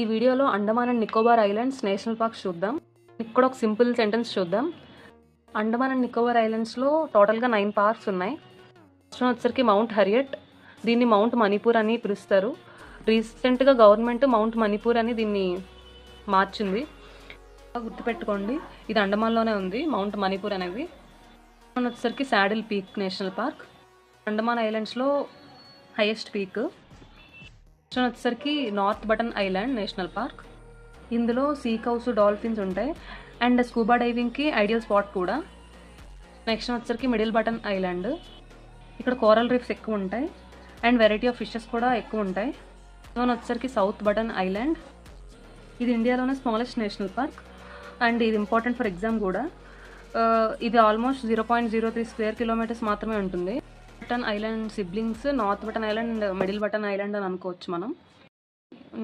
ఈ వీడియోలో Andaman and Nicobar islands national parks చూద్దాం. ఇక్కడ ఒక సింపుల్ సెంటెన్స్ చూద్దాం. అండమాన్ అండ్ నికోబార్ ఐలాండ్స్లో టోటల్గా 9 పార్క్స్ ఉన్నాయి. ఫస్ట్ వచ్చరికి మౌంట్ హరియట్, దీన్ని మౌంట్ మణిపూర్ అని పిలుస్తారు. రీసెంట్గా గవర్నమెంట్ మౌంట్ మణిపూర్ అని దీన్ని మార్చింది. గుర్తుపెట్టుకోండి, ఇది అండమాన్లోనే ఉంది మౌంట్ మణిపూర్ అనేది. వచ్చరికి saddle peak national park, Andaman ఐలాండ్స్లో హైయెస్ట్ పీక్. వచ్చేసరికి north button island national park. ఇందులో సీ కౌస్, డాల్ఫిన్స్ ఉంటాయి అండ్ స్కూబా డైవింగ్కి ఐడియల్ స్పాట్ కూడా. నెక్స్ట్ వచ్చేసరికి మిడిల్ బటన్ ఐలాండ్, ఇక్కడ కోరల్ రీఫ్స్ ఎక్కువ ఉంటాయి అండ్ వెరైటీ ఆఫ్ ఫిషెస్ కూడా ఎక్కువ ఉంటాయి. వచ్చేసరికి సౌత్ బటన్ ఐలాండ్, ఇది ఇండియాలోనే స్మాలెస్ట్ నేషనల్ పార్క్ అండ్ ఇది ఇంపార్టెంట్ ఫర్ ఎగ్జామ్ కూడా. ఇది ఆల్మోస్ట్ 0.03 స్క్వేర్ కిలోమీటర్స్ మాత్రమే ఉంటుంది. Button island siblings north button island, middle button island అని అనుకోవచ్చు మనం.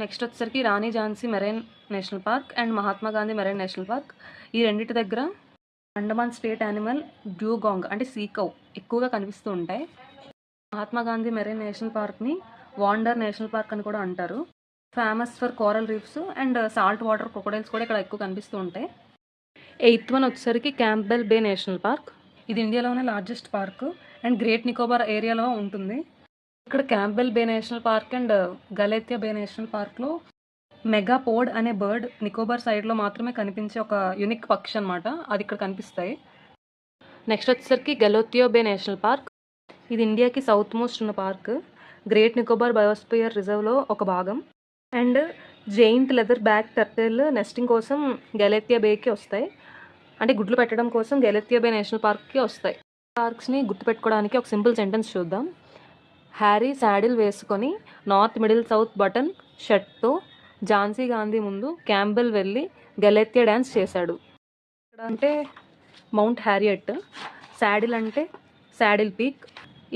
నెక్స్ట్ వచ్చేసరికి Rani Jhansi marine national park and Mahatma Gandhi marine national park. ఈ రెండింటి దగ్గర అండమాన్ స్టేట్ యానిమల్ డ్యూగాంగ్ అంటే సీకౌ ఎక్కువగా కనిపిస్తూ ఉంటాయి. మహాత్మా గాంధీ మెరైన్ నేషనల్ పార్క్ని వాండర్ నేషనల్ పార్క్ అని కూడా అంటారు. Famous for coral reefs and salt water crocodiles కూడా ఇక్కడ ఎక్కువ కనిపిస్తూ ఉంటాయి. 8th వన్ వచ్చేసరికి క్యాంప్బెల్ బే నేషనల్ పార్క్, ఇది ఇండియాలోనే largest park and great Nicobar ఏరియాలో ఉంటుంది. ఇక్కడ Campbell bay national park and Galathea bay national పార్క్లో మెగాపోడ్ అనే బర్డ్ నికోబార్ సైడ్లో మాత్రమే కనిపించే ఒక యూనిక్ పక్షి అనమాట, అది ఇక్కడ కనిపిస్తాయి. నెక్స్ట్ వచ్చేసరికి గలోథియా బే నేషనల్ పార్క్, ఇది ఇండియాకి సౌత్ మోస్ట్ ఉన్న పార్క్, గ్రేట్ నికోబార్ బయోస్పియర్ రిజర్వ్లో ఒక భాగం. And giant leather back turtle nesting కోసం గలేథియా బేకి వస్తాయి, అంటే గుడ్లు పెట్టడం కోసం గలేథియా బే నేషనల్ పార్క్కి వస్తాయి. పార్క్స్ని గుర్తుపెట్టుకోవడానికి ఒక సింపుల్ సెంటెన్స్ చూద్దాం. హ్యారీ శాడిల్ వేసుకొని నార్త్ మిడిల్ సౌత్ బటన్ షర్ట్తో ఝాన్సీ గాంధీ ముందు క్యాంబెల్ వెళ్ళి గలేథియా డ్యాన్స్ చేశాడు. ఇక్కడ అంటే మౌంట్ హ్యారియట్, శాడిల్ అంటే శాడిల్ పీక్.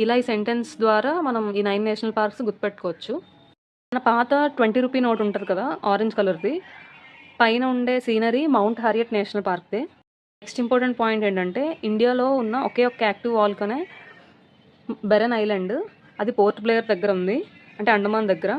ఇలా ఈ సెంటెన్స్ ద్వారా మనం ఈ 9 నేషనల్ పార్క్స్ గుర్తుపెట్టుకోవచ్చు. మన పాత 20 రూపీ నోట్ ఉంటుంది కదా ఆరెంజ్ కలర్ది, పైన ఉండే సీనరీ మౌంట్ హ్యారియట్ నేషనల్ పార్క్దే. నెక్స్ట్ ఇంపార్టెంట్ పాయింట్ ఏంటంటే ఇండియాలో ఉన్న ఒకే ఒక యాక్టివ్ వాల్కనే బెరన్ ఐలాండ్, అది పోర్ట్ బ్లేయర్ దగ్గర ఉంది, అంటే అండమాన్ దగ్గర.